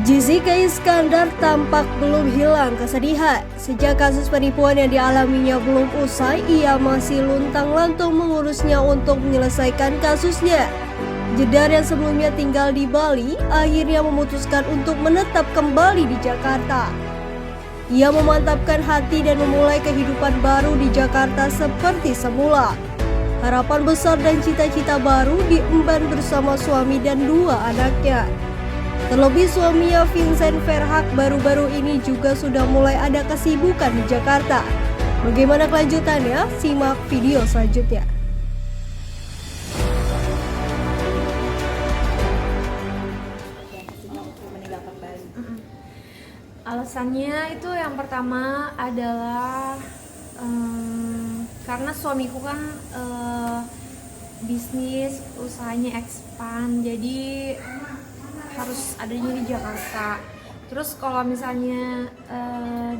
Jessica Iskandar tampak belum hilang kesedihan. Sejak kasus penipuan yang dialaminya belum usai, ia masih luntang-lantung mengurusnya untuk menyelesaikan kasusnya. Jedar yang sebelumnya tinggal di Bali, akhirnya memutuskan untuk menetap kembali di Jakarta. Ia memantapkan hati dan memulai kehidupan baru di Jakarta seperti semula. Harapan besar dan cita-cita baru diemban bersama suami dan 2 anaknya. Terlebih suaminya Vincent Verhaak baru-baru ini juga sudah mulai ada kesibukan di Jakarta. Bagaimana kelanjutannya? Simak video selanjutnya. Alasannya itu yang pertama adalah karena suamiku kan bisnis usahanya expand, jadi harus adanya di Jakarta. Terus kalau misalnya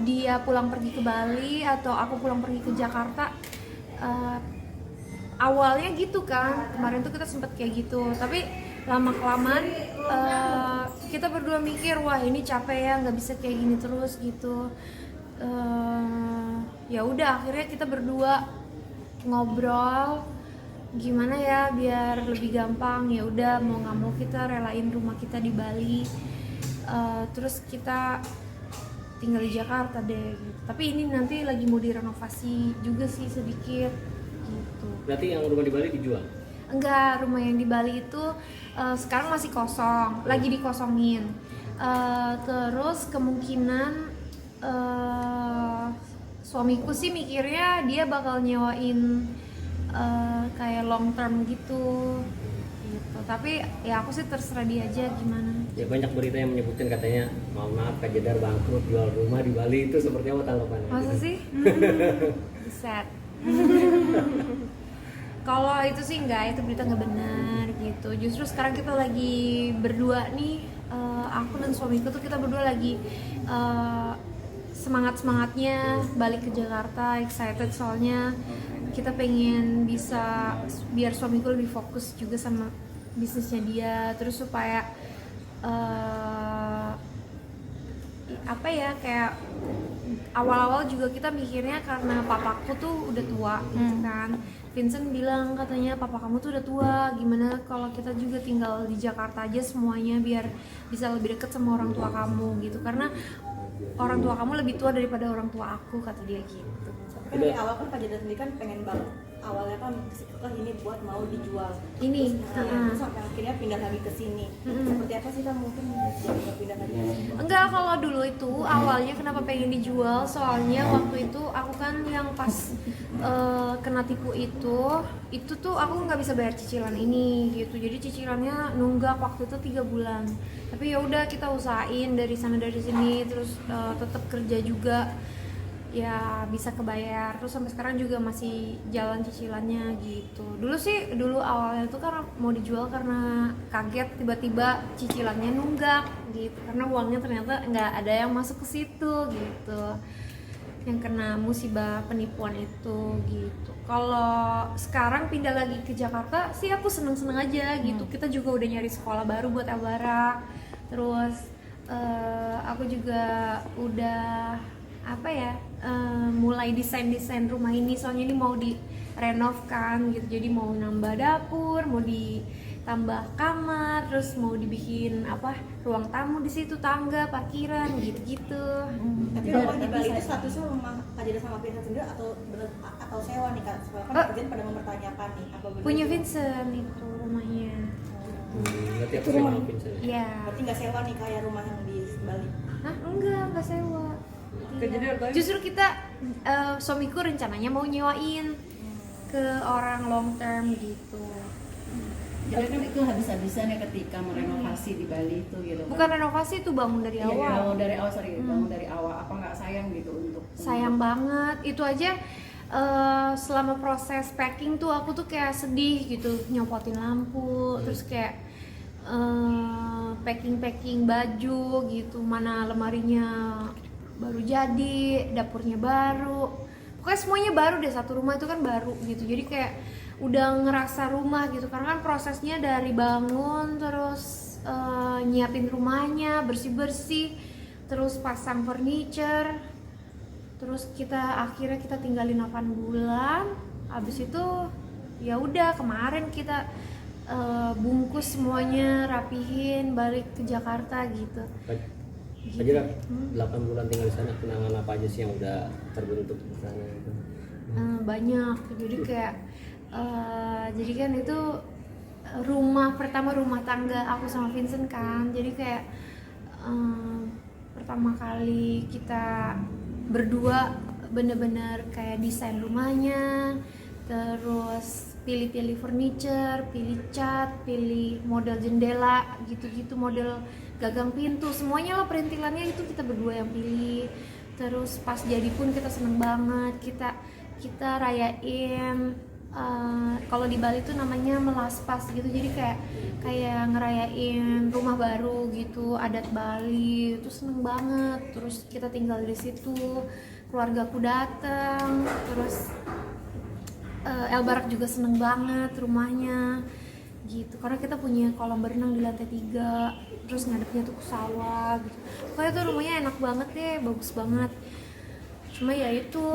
dia pulang pergi ke Bali atau aku pulang pergi ke Jakarta, awalnya gitu kan, kemarin tuh kita sempet kayak gitu, tapi lama-kelamaan kita berdua mikir, wah ini capek ya, nggak bisa kayak gini terus gitu. Ya udah, akhirnya kita berdua ngobrol gimana ya biar lebih gampang. Ya udah, mau nggak mau kita relain rumah kita di Bali, terus kita tinggal di Jakarta deh gitu. Tapi ini nanti lagi mau direnovasi juga sih sedikit gitu. Berarti yang rumah di Bali dijual? Enggak, rumah yang di Bali itu sekarang masih kosong, lagi dikosongin. Terus kemungkinan suamiku sih mikirnya dia bakal nyewain kayak long term gitu. Tapi ya aku sih terserah dia aja gimana. Ya banyak berita yang menyebutkan katanya, mohon maaf Kak Jedar bangkrut jual rumah di Bali, itu seperti apa tanggapannya? Masa sih? Sad. Kalau itu sih enggak, itu berita nggak benar gitu. Justru sekarang kita lagi berdua nih, aku dan suamiku tuh kita berdua lagi semangat-semangatnya balik ke Jakarta, excited soalnya kita pengen bisa biar suamiku lebih fokus juga sama bisnisnya dia, terus supaya apa ya, kayak awal-awal juga kita mikirnya karena papaku tuh udah tua gitu kan. Vincent bilang katanya papa kamu tuh udah tua, gimana kalau kita juga tinggal di Jakarta aja semuanya biar bisa lebih deket sama orang tua kamu gitu, karena orang tua kamu lebih tua daripada orang tua aku, kata dia gitu. Kan dari awal kan Kak Jedar sendiri kan pengen banget, awalnya kan ini buat mau dijual Ini terus sampai akhirnya pindah lagi ke sini. Seperti apa sih Kak mungkin jadi pindah lagi ke sini? Enggak, kalau dulu itu awalnya kenapa pengen dijual, soalnya waktu itu aku kan yang pas kena tipu itu tuh aku nggak bisa bayar cicilan ini gitu, jadi cicilannya nunggak waktu itu 3 bulan. Tapi ya udah, kita usahain dari sana dari sini, terus tetap kerja juga ya bisa kebayar, terus sampai sekarang juga masih jalan cicilannya gitu. Dulu awalnya tuh kan mau dijual karena kaget tiba-tiba cicilannya nunggak gitu, karena uangnya ternyata nggak ada yang masuk ke situ gitu, yang kena musibah penipuan itu gitu. Kalau sekarang pindah lagi ke Jakarta sih aku seneng-seneng aja gitu. Kita juga udah nyari sekolah baru buat Abara, terus aku juga udah mulai desain rumah ini, soalnya ini mau direnov kan gitu, jadi mau nambah dapur, mau ditambah kamar, terus mau dibikin ruang tamu di situ, tangga, parkiran gitu-gitu. Tapi rumah di Bali itu statusnya rumah Kak Jedar sama Vincent sendiri atau sewa nih Kak? Soalnya kan netizen pada mempertanyakan nih apa benar Punya itu? Vincent itu rumahnya. Berarti aku sama Vincent. Iya. Berarti nggak sewa nih kayak rumah yang di Bali? Hah? Enggak sewa. Iya. Justru kita suamiku rencananya mau nyewain ke orang long term gitu. Jadi kan itu habis-habisan ya ketika merenovasi di Bali itu gitu. Bukan renovasi, itu bangun dari Iya, awal. bangun dari awal, bangun dari awal. Apa nggak sayang gitu untuk Sayang banget. Itu aja selama proses packing tuh aku tuh kayak sedih gitu, nyopotin lampu, terus kayak packing baju gitu, mana lemarinya baru jadi, dapurnya baru, pokoknya semuanya baru deh, satu rumah itu kan baru gitu. Jadi kayak udah ngerasa rumah gitu, karena kan prosesnya dari bangun terus nyiapin rumahnya, bersih-bersih, terus pasang furniture. Terus akhirnya kita tinggalin 8 bulan. Habis itu ya udah kemarin kita bungkus semuanya, rapihin, balik ke Jakarta gitu. Aja 8 bulan tinggal di sana, kenangan apa aja sih yang udah terbentuk di sana gitu? Banyak. Jadi kayak jadi kan itu rumah pertama, rumah tangga aku sama Vincent kan. Jadi kayak pertama kali kita berdua bener-bener kayak desain rumahnya, terus pilih-pilih furniture, pilih cat, pilih model jendela, gitu-gitu, model gagang pintu, semuanya lah perintilannya itu kita berdua yang pilih. Terus pas jadi pun kita seneng banget, kita rayain, kalau di Bali tuh namanya melaspas gitu, jadi kayak ngerayain rumah baru gitu, adat Bali, itu seneng banget. Terus kita tinggal di situ, keluargaku datang, terus El Barak juga seneng banget rumahnya gitu, karena kita punya kolam berenang di lantai 3, terus ngadepnya tuh ke sawah gitu. Pokoknya tuh rumahnya enak banget deh, bagus banget. Cuma ya itu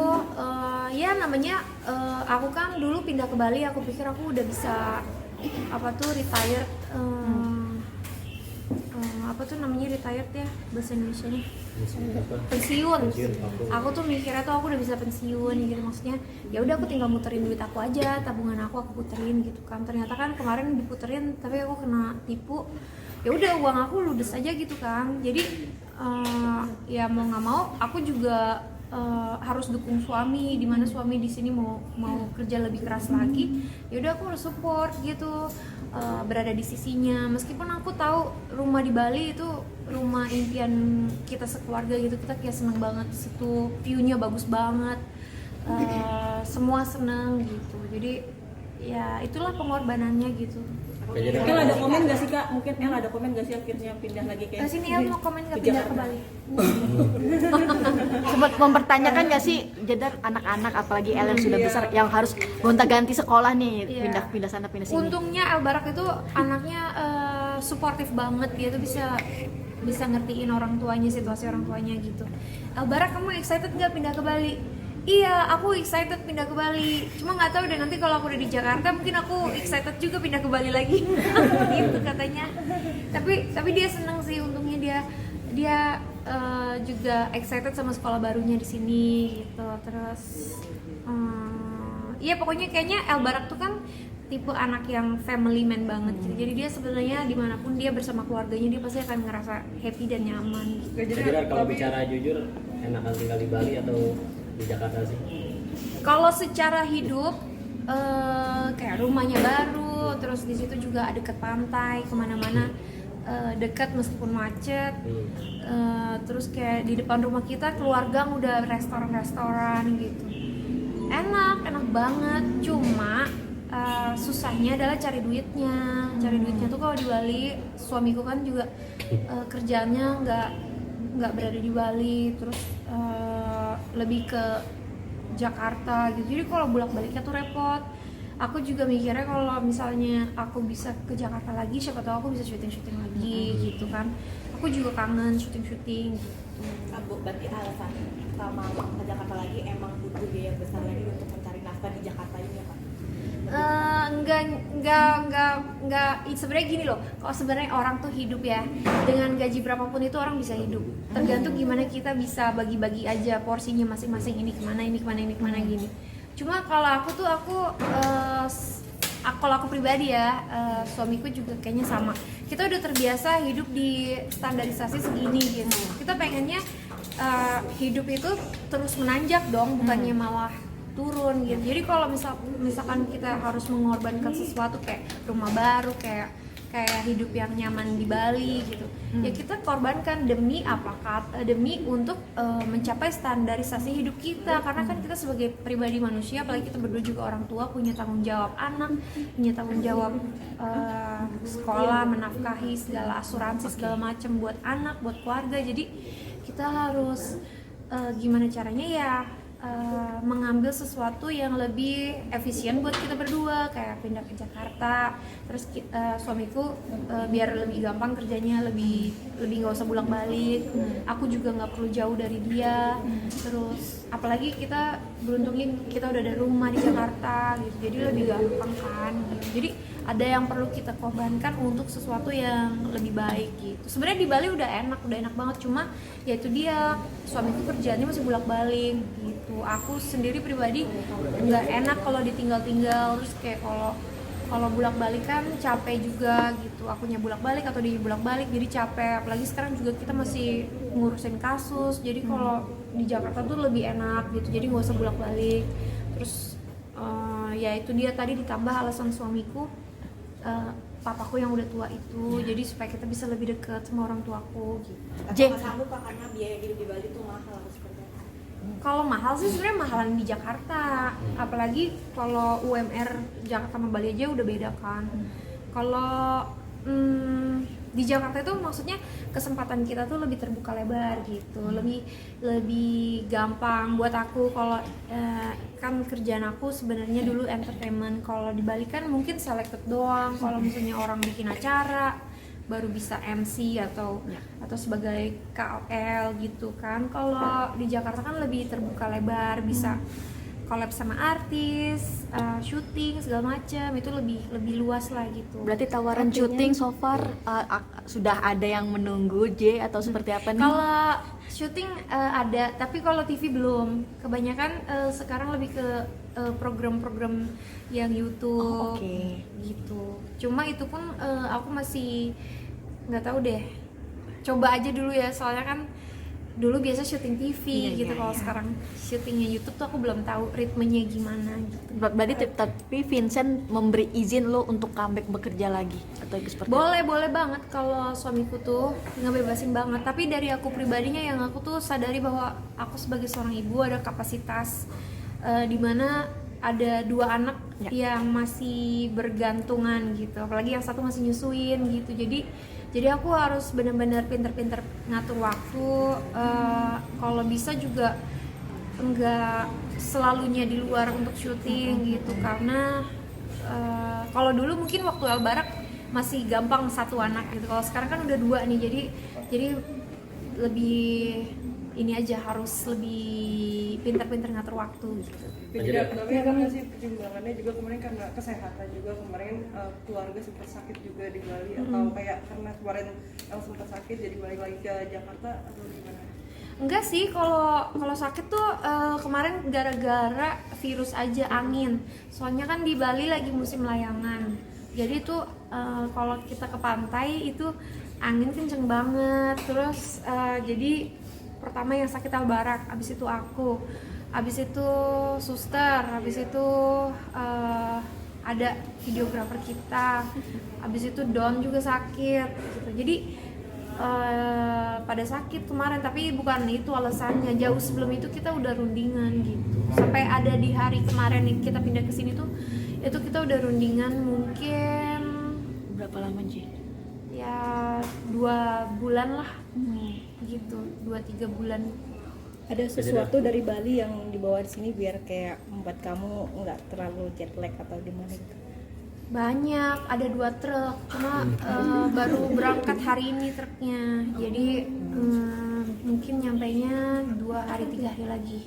ya namanya aku kan dulu pindah ke Bali, aku pikir aku udah bisa retired, apa tuh namanya retired ya bahasa Indonesianya, pensiun. Aku tuh mikirnya tuh aku udah bisa pensiun gitu, maksudnya ya udah aku tinggal muterin duit aku aja, tabungan aku puterin gitu kan. Ternyata kan kemarin diputerin tapi aku kena tipu, ya udah uang aku ludes aja gitu kan. Jadi ya mau nggak mau aku juga harus dukung suami, dimana suami di sini mau kerja lebih keras lagi, ya udah aku harus support gitu, berada di sisinya. Meskipun aku tahu rumah di Bali itu rumah impian kita sekeluarga gitu, kita kayak seneng banget di situ, view-nya bagus banget, semua seneng gitu. Jadi ya itulah pengorbanannya gitu. El ada komen gak sih Kak? Mungkin El ada komen gak sih akhirnya pindah lagi kayak Sini El mau komen nggak pindah ke Bali? Sempat mempertanyakan gak sih Jedar anak-anak, apalagi El yang sudah besar, yang harus gonta-ganti sekolah nih, Iya. pindah sana pindah sini. Untungnya El Barak itu anaknya suportif banget, dia tuh bisa ngertiin orang tuanya, situasi orang tuanya gitu. El Barak, kamu excited gak pindah ke Bali? Iya, aku excited pindah ke Bali. Cuma nggak tahu deh nanti kalau aku udah di Jakarta mungkin aku excited juga pindah ke Bali lagi. Gitu katanya. Tapi dia seneng sih, untungnya dia juga excited sama sekolah barunya di sini gitu. Terus iya pokoknya kayaknya El Barak tuh kan tipe anak yang family man banget gitu. Jadi dia sebenarnya dimanapun dia bersama keluarganya, dia pasti akan ngerasa happy dan nyaman gitu. Jadi kalau bicara jujur, enakan tinggal di Bali atau di Jakarta sih? Kalau secara hidup kayak rumahnya baru, terus di situ juga deket pantai, kemana-mana dekat meskipun macet. Terus kayak di depan rumah kita keluarga udah restoran gitu, enak banget. Cuma susahnya adalah cari duitnya tuh. Kalau di Bali suamiku kan juga kerjaannya nggak berada di Bali, terus lebih ke Jakarta gitu, jadi kalau bolak-baliknya tuh repot. Aku juga mikirnya kalau misalnya aku bisa ke Jakarta lagi, siapa tahu aku bisa syuting lagi gitu kan. Aku juga kangen syuting gitu. Bu, berarti alasan utama ke Jakarta lagi emang butuh biaya besar lagi untuk mencari nafkah di Jakarta ini ya Pak? Enggak, sebenarnya gini loh, kalau sebenarnya orang tuh hidup ya dengan gaji berapapun itu orang bisa hidup, tergantung gimana kita bisa bagi-bagi aja porsinya masing-masing, ini kemana gini. Cuma kalau aku pribadi ya, suamiku juga kayaknya sama, kita udah terbiasa hidup di standarisasi segini gitu. Kita pengennya hidup itu terus menanjak dong, bukannya malah turun gitu. Jadi kalau misalkan kita harus mengorbankan sesuatu kayak rumah baru, kayak hidup yang nyaman di Bali gitu, ya kita korbankan demi demi untuk mencapai standarisasi hidup kita. Karena kan kita sebagai pribadi manusia, apalagi kita berdua juga orang tua, punya tanggung jawab anak, punya tanggung jawab sekolah, menafkahi segala asuransi segala macam buat anak, buat keluarga. Jadi kita harus gimana caranya ya mengambil sesuatu yang lebih efisien buat kita berdua, kayak pindah ke Jakarta. Terus suamiku biar lebih gampang kerjanya, lebih nggak usah bolak-balik. Aku juga nggak perlu jauh dari dia. Terus apalagi kita beruntungnya kita udah ada rumah di Jakarta gitu, jadi lebih gampang kan gitu. Jadi ada yang perlu kita korbankan untuk sesuatu yang lebih baik gitu. Sebenarnya di Bali udah enak banget, cuma ya itu dia, suamiku kerjaannya masih bolak-balik gitu. Aku sendiri pribadi nggak enak kalau ditinggal-tinggal, terus kayak kalau bolak-balik kan capek juga gitu. Akunya bolak-balik atau dia bolak-balik jadi capek. Apalagi sekarang juga kita masih ngurusin kasus, jadi kalau di Jakarta tuh lebih enak gitu. Jadi nggak usah bolak-balik. Terus ya itu dia tadi, ditambah alasan suamiku, papaku yang udah tua itu, jadi supaya kita bisa lebih dekat sama orang tuaku gitu. Atau nggak sanggup Kak, karena biaya hidup di Bali tuh mahal seperti apa? Kalau mahal sih sebenarnya mahalan di Jakarta, apalagi kalau UMR Jakarta sama Bali aja udah beda kan. Kalau di Jakarta itu maksudnya kesempatan kita tuh lebih terbuka lebar gitu, lebih gampang buat aku. Kalau kan kerjaan aku sebenarnya dulu entertainment, kalau di Bali kan mungkin selected doang. Kalau misalnya orang bikin acara baru bisa MC atau sebagai KOL gitu kan. Kalau di Jakarta kan lebih terbuka lebar, bisa collab sama artis, syuting segala macam, itu lebih luas lah gitu. Berarti tawaran syuting so far sudah ada yang menunggu J atau seperti apa nih? Kalau syuting ada, tapi kalau TV belum. Kebanyakan sekarang lebih ke program-program yang YouTube gitu. Cuma itu pun aku masih nggak tahu deh. Coba aja dulu ya, soalnya kan dulu biasa syuting TV gitu. Kalau sekarang syutingnya YouTube tuh aku belum tahu ritmenya gimana gitu. Berarti tapi Vincent memberi izin lo untuk comeback bekerja lagi atau seperti Boleh banget kalau suamiku tuh ngebebasin banget. Tapi dari aku pribadinya, yang aku tuh sadari bahwa aku sebagai seorang ibu ada kapasitas dimana ada 2 anak yang masih bergantungan gitu. Apalagi yang satu masih nyusuin gitu. Jadi aku harus benar-benar pinter-pinter ngatur waktu. Kalau bisa juga enggak selalunya di luar untuk syuting gitu, karena kalau dulu mungkin waktu Albarak masih gampang 1 anak gitu. Kalau sekarang kan udah 2 nih, jadi lebih ini aja, harus lebih pinter-pinter ngatur waktu gitu. Tapi ada nggak sih pertimbangannya juga kemarin karena kesehatan juga, kemarin keluarga sempat sakit juga di Bali, atau kayak karena kemarin yang sempat sakit jadi balik lagi ke Jakarta atau gimana? Enggak sih, kalau sakit tuh kemarin gara-gara virus aja, angin. Soalnya kan di Bali lagi musim layangan. Jadi tuh kalau kita ke pantai itu angin kenceng banget. Terus jadi pertama yang sakit Albarak, abis itu aku, abis itu suster, abis itu ada videografer kita, abis itu Don juga sakit gitu. Jadi pada sakit kemarin, tapi bukan itu alasannya. Jauh sebelum itu kita udah rundingan gitu. Sampai ada di hari kemarin nih kita pindah ke sini tuh, itu kita udah rundingan mungkin berapa lama J? Ya 2 bulan lah gitu, 2-3 bulan. Ada sesuatu dari Bali yang dibawa di sini biar kayak membuat kamu nggak terlalu jet lag atau gimana gitu? Banyak, ada 2 truk, cuma baru berangkat hari ini truknya. Jadi mungkin nyampainya 2 hari 3 hari lagi.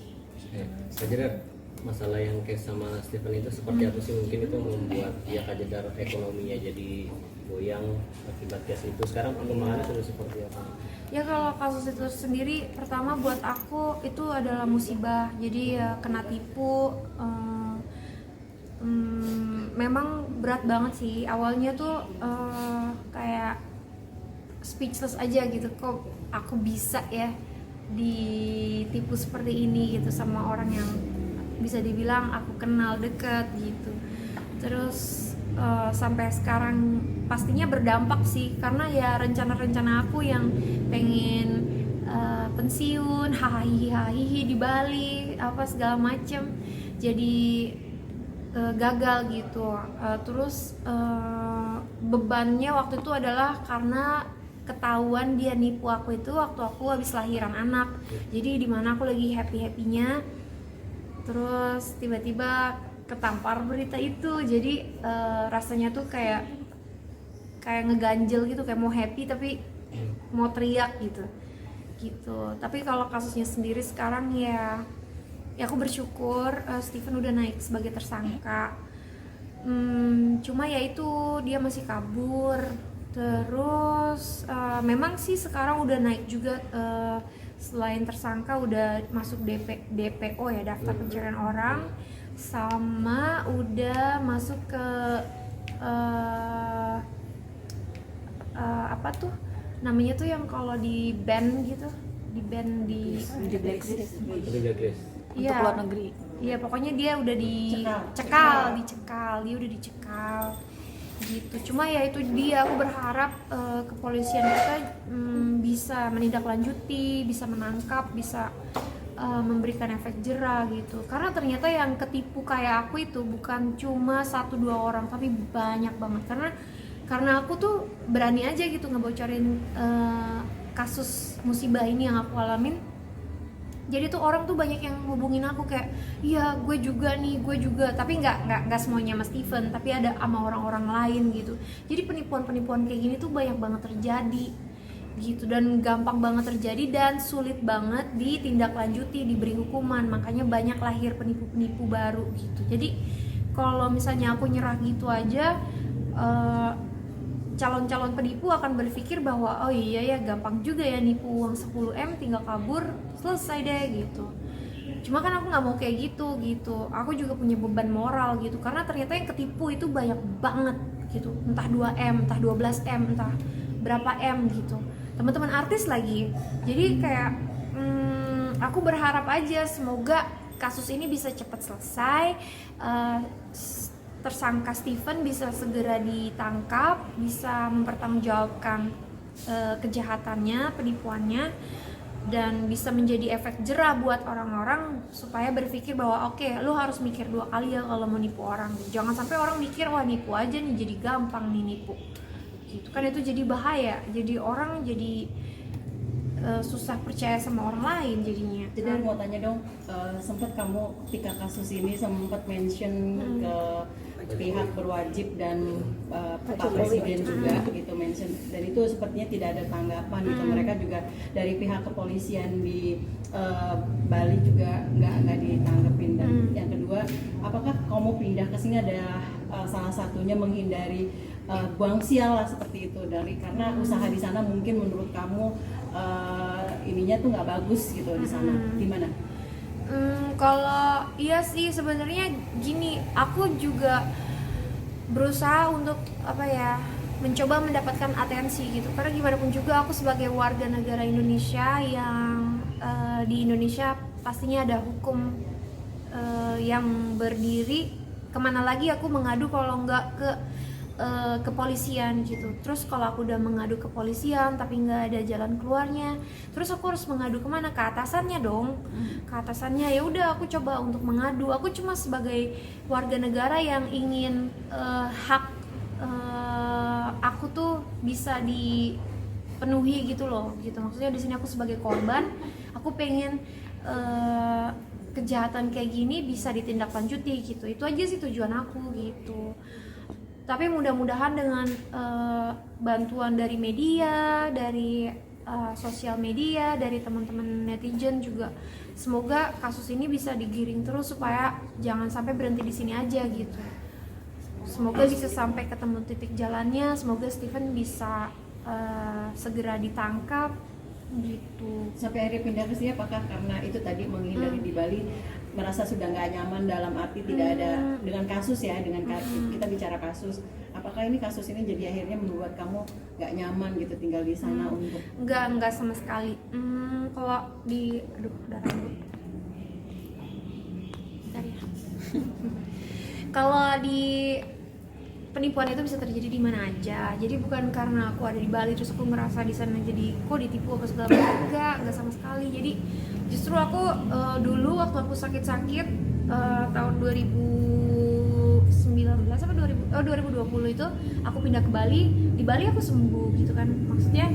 Kak Jedar, masalah yang kayak sama Stephen itu seperti apa sih? Mungkin itu membuat ya Kak Jedar ekonominya jadi goyang akibat case itu. Sekarang perkembangannya sudah seperti apa? Ya kalau kasus itu sendiri, pertama buat aku itu adalah musibah. Jadi ya kena tipu. Memang berat banget sih. Awalnya tuh kayak speechless aja gitu. Kok aku bisa ya ditipu seperti ini gitu sama orang yang bisa dibilang aku kenal dekat gitu. Terus sampai sekarang pastinya berdampak sih, karena ya rencana-rencana aku yang pengen pensiun, hahihi di Bali, apa segala macem, jadi gagal gitu. Terus bebannya waktu itu adalah karena ketahuan dia nipu aku itu waktu aku habis lahiran anak. Jadi dimana aku lagi happy-happynya terus tiba-tiba ketampar berita itu, jadi rasanya tuh kayak ngeganjel gitu, kayak mau happy tapi mau teriak gitu. Tapi kalau kasusnya sendiri sekarang ya aku bersyukur Stephen udah naik sebagai tersangka. Cuma ya itu dia masih kabur. Terus memang sih sekarang udah naik juga, selain tersangka udah masuk DPO ya, daftar pencarian orang, sama udah masuk ke apa tuh namanya tuh yang kalau di ban gitu, di blacklist iya, untuk luar negeri. iya pokoknya dia udah dicekal dia udah dicekal gitu. Cuma ya itu dia, aku berharap kepolisian kita bisa menindaklanjuti, bisa menangkap, bisa memberikan efek jera gitu, karena ternyata yang ketipu kayak aku itu bukan cuma 1-2 orang tapi banyak banget. Karena aku tuh berani aja gitu ngebocorin kasus musibah ini yang aku alamin. Jadi tuh orang tuh banyak yang hubungin aku kayak, iya gue juga, tapi nggak semuanya sama Stephen, tapi ada sama orang-orang lain gitu. Jadi penipuan kayak gini tuh banyak banget terjadi gitu, dan gampang banget terjadi dan sulit banget ditindaklanjuti, diberi hukuman. Makanya banyak lahir penipu-penipu baru gitu. Jadi kalau misalnya aku nyerah gitu aja, calon-calon penipu akan berpikir bahwa oh iya ya gampang juga ya nipu uang 10M tinggal kabur selesai deh gitu. Cuma kan aku nggak mau kayak gitu. Aku juga punya beban moral gitu, karena ternyata yang ketipu itu banyak banget gitu, entah 2M, entah 12M, entah berapa M gitu, teman-teman artis lagi. Jadi kayak aku berharap aja semoga kasus ini bisa cepat selesai, tersangka Stephen bisa segera ditangkap, bisa mempertanggungjawabkan kejahatannya, penipuannya, dan bisa menjadi efek jera buat orang-orang supaya berpikir bahwa oke, lu harus mikir 2 kali ya kalau mau nipu orang. Jangan sampai orang mikir wah nipu aja nih, jadi gampang nih nipu gitu kan, itu jadi bahaya. Jadi orang jadi susah percaya sama orang lain jadinya. Jadi mau tanya dong, sempat kamu ketika kasus ini sempat mention ke pihak berwajib dan Pak Presiden juga gitu, mention, dan itu sepertinya tidak ada tanggapan gitu. Mereka juga dari pihak kepolisian di Bali juga nggak ditanggepin. Dan yang kedua, apakah kamu pindah ke sini ada salah satunya menghindari buang sial lah seperti itu, dari karena usaha di sana mungkin menurut kamu ininya tuh nggak bagus gitu di sana, gimana? Kalau iya sih sebenarnya gini, aku juga berusaha untuk mencoba mendapatkan atensi gitu, karena gimana pun juga aku sebagai warga negara Indonesia yang di Indonesia pastinya ada hukum yang berdiri. Kemana lagi aku mengadu kalau nggak ke kepolisian gitu. Terus kalau aku udah mengadu ke polisian tapi nggak ada jalan keluarnya, terus aku harus mengadu kemana? Ke atasannya dong. Ke atasannya. Ya udah aku coba untuk mengadu. Aku cuma sebagai warga negara yang ingin hak aku tuh bisa dipenuhi gitu loh, gitu. Maksudnya di sini aku sebagai korban, aku pengen kejahatan kayak gini bisa ditindaklanjuti gitu. Itu aja sih tujuan aku gitu. Tapi mudah-mudahan dengan bantuan dari media, dari sosial media, dari teman-teman netizen juga, semoga kasus ini bisa digiring terus supaya jangan sampai berhenti di sini aja gitu. Semoga bisa sampai ketemu titik jalannya, semoga Stephen bisa segera ditangkap gitu. Sampai akhirnya pindah ke sini, apakah karena itu tadi menghindari di Bali, merasa sudah nggak nyaman dalam arti tidak ada dengan kasus ya, dengan kita bicara kasus, apakah ini kasus ini jadi akhirnya membuat kamu nggak nyaman gitu tinggal di sana? Untuk Enggak sama sekali. Kalau di darah dulu. Bentar ya. Kalau di penipuan itu bisa terjadi di mana aja. Jadi bukan karena aku ada di Bali terus aku ngerasa di sana jadi kok ditipu apa segala macam. Enggak sama sekali. Jadi justru aku dulu waktu aku sakit-sakit tahun 2019 apa 2020 itu aku pindah ke Bali. Di Bali aku sembuh gitu kan. Maksudnya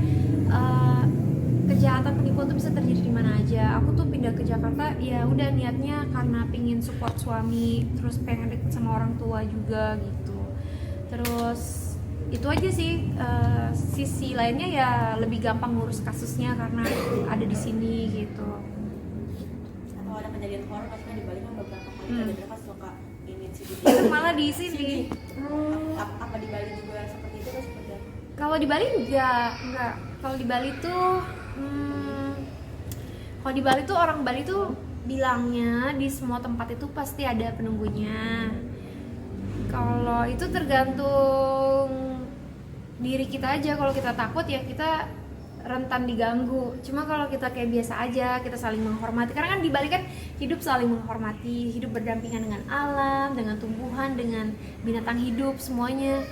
kejahatan penipuan tuh bisa terjadi di mana aja. Aku tuh pindah ke Jakarta ya udah niatnya karena pingin support suami, terus pengen deket sama orang tua juga gitu. Terus itu aja sih. Sisi lainnya ya lebih gampang ngurus kasusnya karena ada di sini gitu. Atau ada kejadian horor maksudnya di Bali kan beberapa kali kejadian kan suka ini CCTV. Itu malah di sini. Apa di Bali juga seperti itu atau seperti apa? Kalau di Bali enggak. Kalau di Bali tuh kalau di Bali tuh orang Bali tuh bilangnya di semua tempat itu pasti ada penunggunya. Kalau itu tergantung diri kita aja. Kalau kita takut ya kita rentan diganggu. Cuma kalau kita kayak biasa aja, kita saling menghormati. Karena kan di Bali kan hidup saling menghormati, hidup berdampingan dengan alam, dengan tumbuhan, dengan binatang hidup semuanya.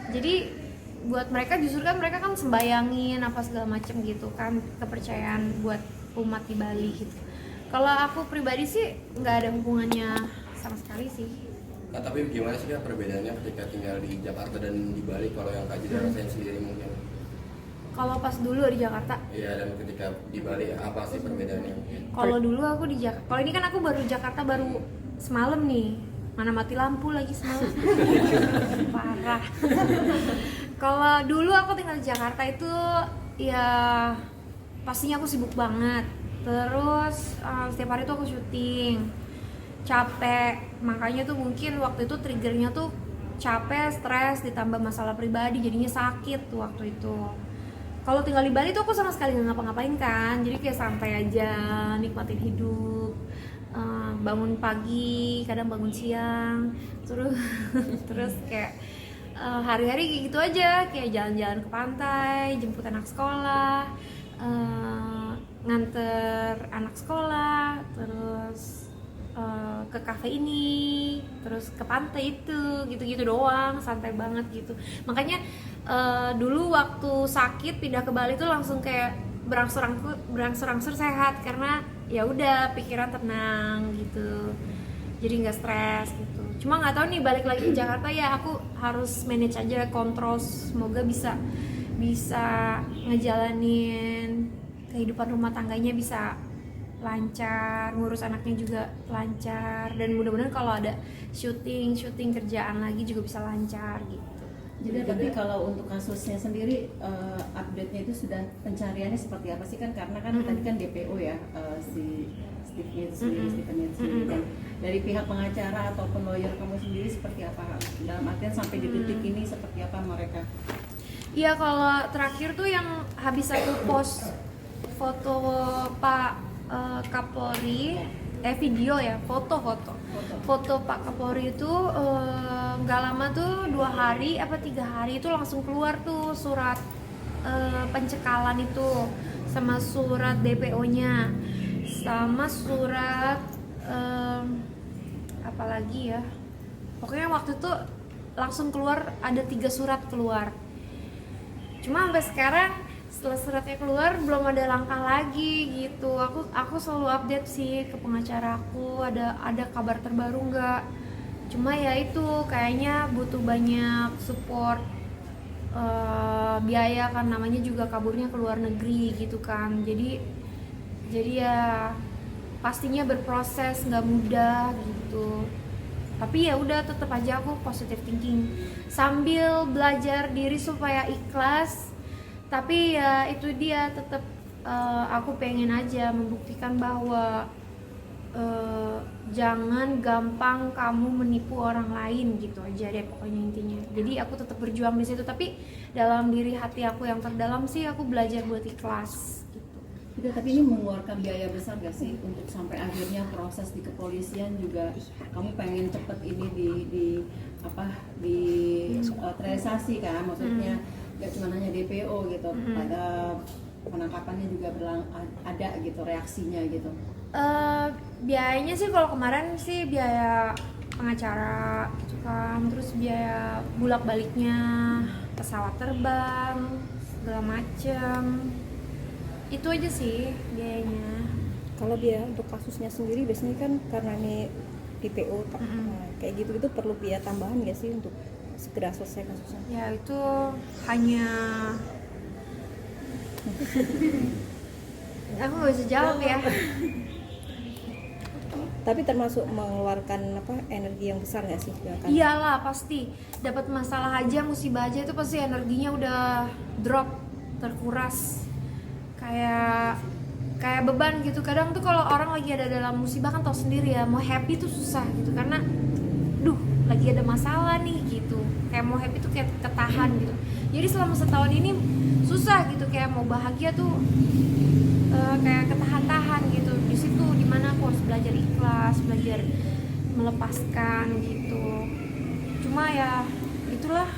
Jadi buat mereka justru kan mereka kan sembayangin apa segala macem gitu kan, kepercayaan buat umat di Bali gitu. Kalau aku pribadi sih nggak ada hubungannya sama sekali sih. Nah, tapi gimana sih Kak perbedaannya ketika tinggal di Jakarta dan di Bali kalau yang Kak Jeda rasain sendiri mungkin? Kalau pas dulu di Jakarta, Iya, dan ketika di Bali apa sih perbedaannya? kalau dulu aku di Jakarta, kalau ini kan aku baru Jakarta baru semalam nih, mana mati lampu lagi semalam. Parah. Kalau dulu aku tinggal di Jakarta itu ya pastinya aku sibuk banget. Terus setiap hari tuh aku syuting, capek. Makanya tuh mungkin waktu itu triggernya tuh capek, stres, ditambah masalah pribadi, jadinya sakit tuh waktu itu. Kalau tinggal di Bali tuh aku sama sekali nggak ngapa-ngapain kan, jadi kayak santai aja, nikmatin hidup. Bangun pagi, kadang bangun siang, terus kayak hari-hari kayak gitu aja, kayak jalan-jalan ke pantai, jemput anak sekolah, nganter anak sekolah, terus ke kafe ini, terus ke pantai itu, gitu-gitu doang, santai banget gitu. Makanya dulu waktu sakit pindah ke Bali tuh langsung kayak berangsur-angsur sehat karena ya udah pikiran tenang gitu, jadi nggak stres gitu. Cuma nggak tahu nih balik lagi ke Jakarta ya aku harus manage aja, kontrol, semoga bisa ngejalanin kehidupan rumah tangganya bisa lancar, ngurus anaknya juga lancar, dan mudah-mudahan kalau ada syuting kerjaan lagi juga bisa lancar gitu. Jadi tapi kalau untuk kasusnya sendiri update-nya itu sudah pencariannya seperti apa sih kan, karena kan tadi kan DPO ya si Stephen sendiri dan dari pihak pengacara ataupun lawyer kamu sendiri seperti apa dalam artian sampai di titik ini seperti apa mereka? Iya, kalau terakhir tuh yang habis aku post foto Pak Kapolri, video ya, foto Pak Kapolri itu nggak lama tuh 2 hari apa 3 hari itu langsung keluar tuh surat pencekalan itu, sama surat DPO-nya, sama surat apa lagi ya, pokoknya waktu itu langsung keluar, ada 3 surat keluar. Cuma sampai sekarang setelah suratnya keluar belum ada langkah lagi gitu. Aku selalu update sih ke pengacara aku, ada kabar terbaru nggak. Cuma ya itu kayaknya butuh banyak support, biaya kan, namanya juga kaburnya ke luar negeri gitu kan. Jadi ya pastinya berproses, nggak mudah gitu. Tapi ya udah tetap aja aku positive thinking sambil belajar diri supaya ikhlas. Tapi ya itu dia, tetap aku pengen aja membuktikan bahwa jangan gampang kamu menipu orang lain gitu aja deh pokoknya intinya. Jadi aku tetap berjuang di situ, tapi dalam diri hati aku yang terdalam sih aku belajar buat ikhlas gitu. Tidak, tapi ini mengeluarkan biaya besar gak sih untuk sampai akhirnya proses di kepolisian juga kamu pengen cepet ini di terrealisasi kan, maksudnya gak cuma hanya DPO gitu, pada penangkapannya juga ada gitu reaksinya gitu. Biayanya sih kalau kemarin sih biaya pengacara gitu kan, terus biaya bulak baliknya pesawat terbang segala macem, itu aja sih biayanya. Kalau biaya untuk kasusnya sendiri biasanya kan karena ini DPO kayak gitu perlu biaya tambahan nggak sih untuk segera selesai kasusnya? Ya itu hanya Aku nggak bisa jawab ya. Tapi termasuk mengeluarkan energi yang besar nggak sih? Iyalah pasti. Dapat masalah aja, musibah aja itu pasti energinya udah drop, terkuras. Kayak beban gitu. Kadang tuh kalau orang lagi ada dalam musibah kan tau sendiri ya, mau happy tuh susah gitu karena lagi ada masalah nih gitu. Kayak mau happy tuh kayak ketahan gitu. Jadi selama setahun ini susah gitu, kayak mau bahagia tuh kayak ketahan-tahan gitu. Di situ dimana aku harus belajar ikhlas, belajar melepaskan gitu. Cuma ya itulah